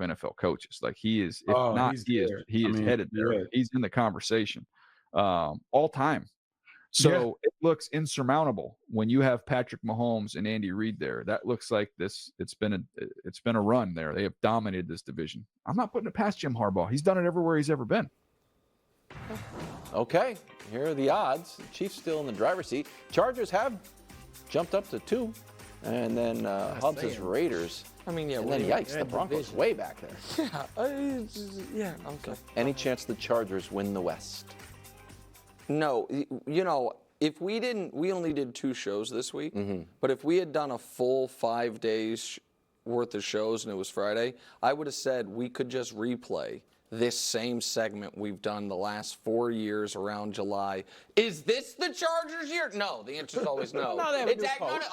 of NFL coaches. Like he is, if Oh, not, he's he is there. he I is mean, headed there. yeah. He's in the conversation all time. So it looks insurmountable when you have Patrick Mahomes and Andy Reid there. That looks like this. It's been a run there. They have dominated this division. I'm not putting it past Jim Harbaugh. He's done it everywhere he's ever been. Okay, here are the odds. The Chiefs still in the driver's seat. Chargers have jumped up to 2, and then Hubs' Raiders. I mean, yeah. And then yikes, the Broncos way back there. Yeah, okay. Any chance the Chargers win the West? No, if we only did 2 shows this week, but if we had done a full 5 days worth of shows and it was Friday, I would have said we could just replay this same segment we've done the last 4 years around July. Is this the Chargers year? No, the answer is always no. No, they have a new coach.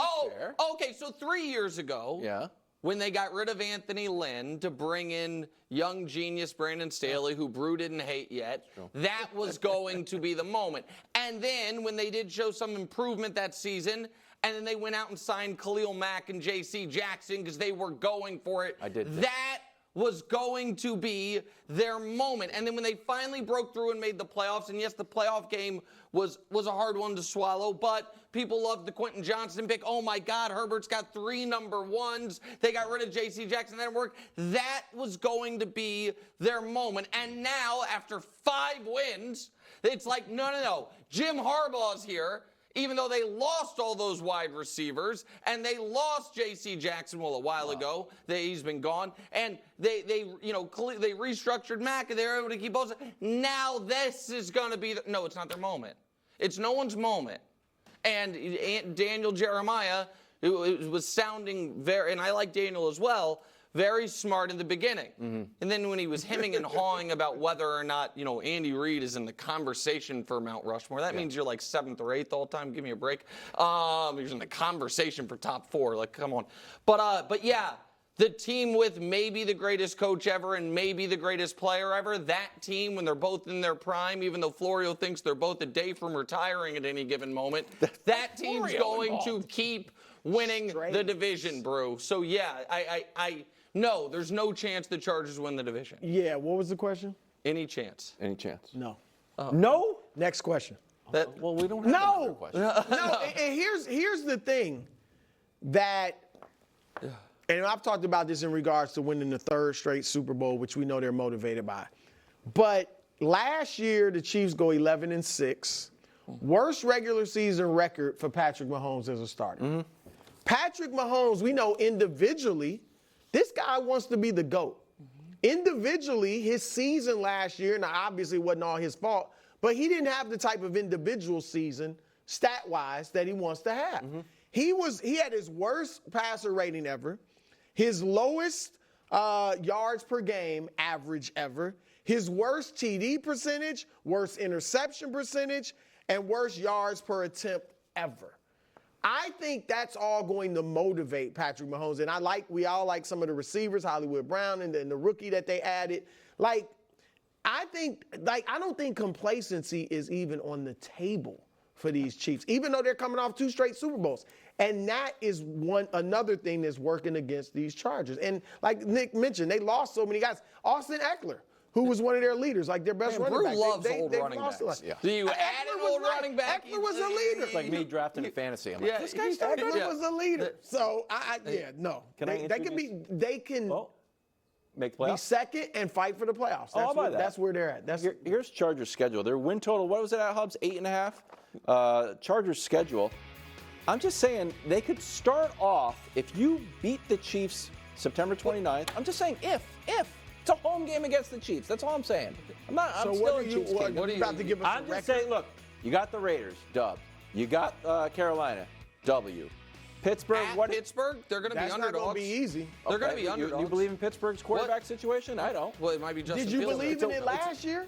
Okay, so 3 years ago. Yeah. When they got rid of Anthony Lynn to bring in young genius Brandon Staley, who Brew didn't hate yet, that was going to be the moment. And then when they did show some improvement that season, and then they went out and signed Khalil Mack and J.C. Jackson because they were going for it. I did that was going to be their moment. And then when they finally broke through and made the playoffs, and yes, the playoff game was a hard one to swallow, but people loved the Quentin Johnston pick. Oh my God, Herbert's got 3 number 1s. They got rid of J.C. Jackson. That didn't work. That was going to be their moment. And now, after 5 wins, it's like, no. Jim Harbaugh's here. Even though they lost all those wide receivers and they lost J.C. Jackson a while ago, he's been gone, and they restructured Mack and they were able to keep both. Now this is going to be no, it's not their moment. It's no one's moment. And Daniel Jeremiah, who was sounding very, and I like Daniel as well, very smart in the beginning. And then when he was hemming and hawing about whether or not, Andy Reid is in the conversation for Mount Rushmore, that means you're like 7th or 8th all time. Give me a break. You're in the conversation for top 4. Like, come on. But yeah, the team with maybe the greatest coach ever and maybe the greatest player ever, that team when they're both in their prime, even though Florio thinks they're both a day from retiring at any given moment, that team's going to keep winning the division, Brew. So yeah, no, there's no chance the Chargers win the division. Yeah, what was the question? Any chance? Any chance? No. No? Next question. Well, we don't have another question. No, and here's the thing that, and I've talked about this in regards to winning the 3rd straight Super Bowl, which we know they're motivated by. But last year, the Chiefs go 11-6. Worst regular season record for Patrick Mahomes as a starter. Patrick Mahomes, we know individually, this guy wants to be the GOAT. Individually, his season last year, now obviously it wasn't all his fault, but he didn't have the type of individual season, stat-wise, that he wants to have. He had his worst passer rating ever, his lowest yards per game average ever, his worst TD percentage, worst interception percentage, and worst yards per attempt ever. I think that's all going to motivate Patrick Mahomes. And we all like some of the receivers, Hollywood Brown and the rookie that they added. I don't think complacency is even on the table for these Chiefs, even though they're coming off 2 straight Super Bowls. And that is another thing that's working against these Chargers. And like Nick mentioned, they lost so many guys. Austin Eckler, who was one of their leaders, like their best running back. Loves old running backs. Yeah. You add an old running back. Eckler was a leader. It's like me drafting a fantasy. I'm like, this guy's Eckler was a leader. So no. They can make be playoffs? second and fight for the playoffs. That's where they're at. Here's Chargers' schedule. Their win total, what was it at, Hubs? 8.5? Chargers' schedule. I'm just saying they could start off, if you beat the Chiefs September 29th, I'm just saying if. It's a home game against the Chiefs. That's all I'm saying. I'm still a Chiefs king. What are you about to give us? I'm just saying, look, you got the Raiders, dub. You got Carolina, W. Pittsburgh, Pittsburgh, they're going to be underdogs. That's not going to be easy. They're going to be underdogs. You believe in Pittsburgh's quarterback situation? I don't. Well, it might be Justin Did you Fields. believe in it last year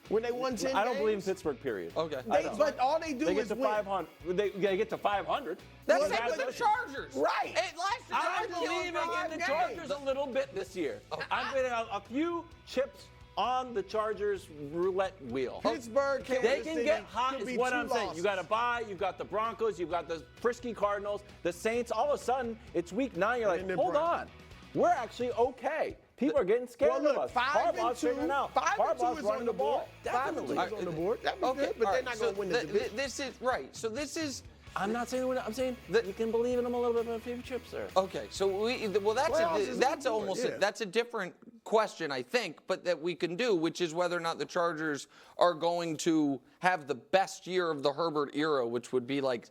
when they won 10 games? I don't believe in Pittsburgh, period. Okay. But all they do They get is to win. 500. They get to 500. That's it with the Chargers. Right. I'm believing in the Chargers a little bit this year. I'm putting a few chips on the Chargers roulette wheel. Pittsburgh, they can get hot, is what I'm saying. You got to buy. You've got the Broncos. You've got the frisky Cardinals, the Saints. All of a sudden, it's week 9. You're like, hold on. We're actually okay. People are getting scared Well, look, of us. 5 and Harbaugh's 2. figuring it out. 5 and 2 Harbaugh's is running on the the ball. board. 5 and 2 Definitely. is on the board. That'd be good, but all they're right, not so going to win the division. This is right. So this is. I'm not saying I'm saying that you can believe in them a little bit about future trips there. Okay, so Playoffs is that's on the board, almost yeah. that's a different question, I think, but that we can do, which is whether or not the Chargers are going to have the best year of the Herbert era, which would be like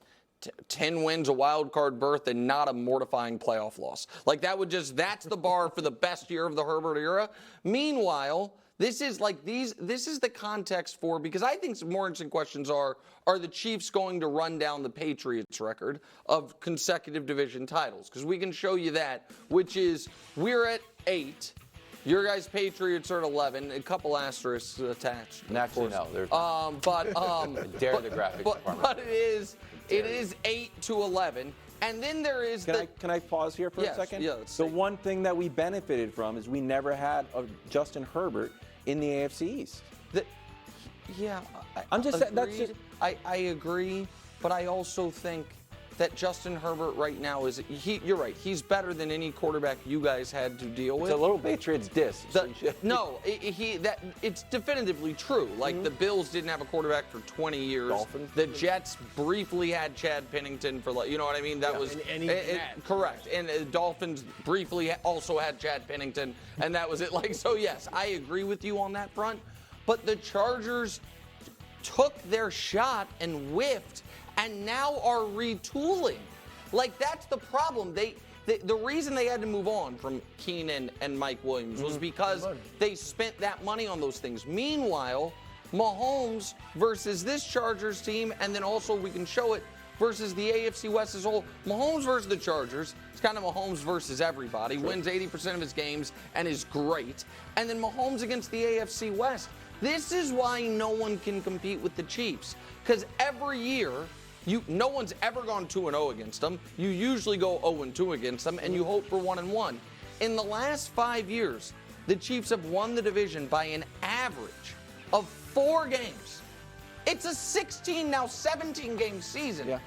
10 wins, a wild card berth, and not a mortifying playoff loss. Like that's the bar for the best year of the Herbert era. Meanwhile, this is the context for, because I think some more interesting questions are the Chiefs going to run down the Patriots record of consecutive division titles? Because we can show you that, which is we're at 8. Your guys' Patriots are at 11. A couple asterisks attached. Actually, no. There's dare the graphics department. But it is 8 to 11. And then there is Can I pause here for a second? Yeah, let's the see. one thing that we benefited from is we never had a Justin Herbert in the AFC East. I'm just saying that's just. I agree, but I also think that Justin Herbert right now you're right. He's better than any quarterback you guys had to deal with. It's a little Patriots diss. It's definitively true. Like the Bills didn't have a quarterback for 20 years. Dolphins. The Jets briefly had Chad Pennington for, you know what I mean? That was correct. And the Dolphins briefly also had Chad Pennington, and that was it. So yes, I agree with you on that front. But the Chargers took their shot and whiffed, and now are retooling. That's the problem. The reason they had to move on from Keenan and Mike Williams was because they spent that money on those things. Meanwhile, Mahomes versus this Chargers team, and then also we can show it versus the AFC West as a whole. Mahomes versus the Chargers. It's kind of Mahomes versus everybody. Sure. Wins 80% of his games and is great. And then Mahomes against the AFC West. This is why no one can compete with the Chiefs. Because every year, no one's ever gone 2-0 against them. You usually go 0-2 against them, and you hope for 1-1. In the last 5 years, the Chiefs have won the division by an average of 4 games. It's a 17-game season. Yeah.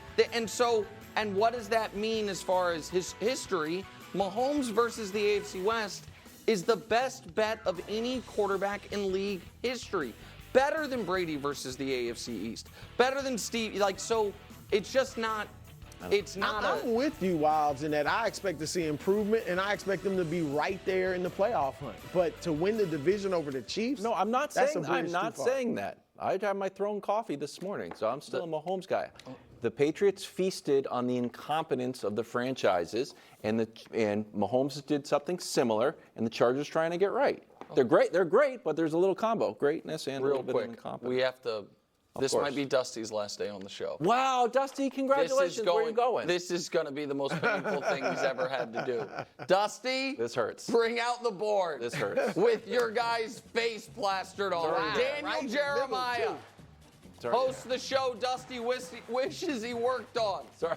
And what does that mean as far as his history? Mahomes versus the AFC West is the best bet of any quarterback in league history. Better than Brady versus the AFC East. Better than Steve. It's just not. I'm with you, Wilds, in that I expect to see improvement, and I expect them to be right there in the playoff hunt. But to win the division over the Chiefs, No, I'm not that's saying. a bridge I'm not too far. saying that. I had my thrown coffee this morning, so I'm still a Mahomes guy. The Patriots feasted on the incompetence of the franchises, and Mahomes did something similar, and the Chargers trying to get right. They're great, but there's a little combo, greatness and a Real little bit quick, of incompetence. we have to. This course. might be Dusty's last day on the show. Wow, Dusty, congratulations. Where are you going? This is going to be the most painful thing he's ever had to do. Dusty, This hurts. bring out the board. This hurts. With your guy's face plastered on. Wow, Daniel right? Jeremiah. Sorry. Hosts the show Dusty wishes he worked on. Sorry.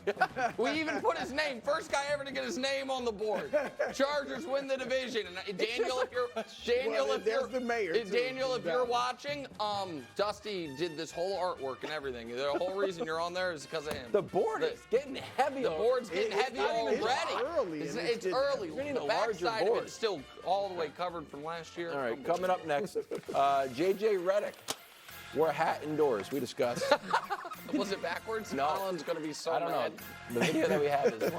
We even put his name, first guy ever to get his name on the board. Chargers win the division. And Daniel, there's the mayor, too. Daniel, if you're watching, Dusty did this whole artwork and everything. The whole reason you're on there is because of him. The board is getting heavy. The board's getting heavy already. early, It's and it's early. We need The a larger backside of board. it's still all the way covered from last year. All right, coming up next, J.J. Redick wore a hat indoors. We discussed. Was it backwards? No. Alan's going to be so I don't know. mad. The video that we have is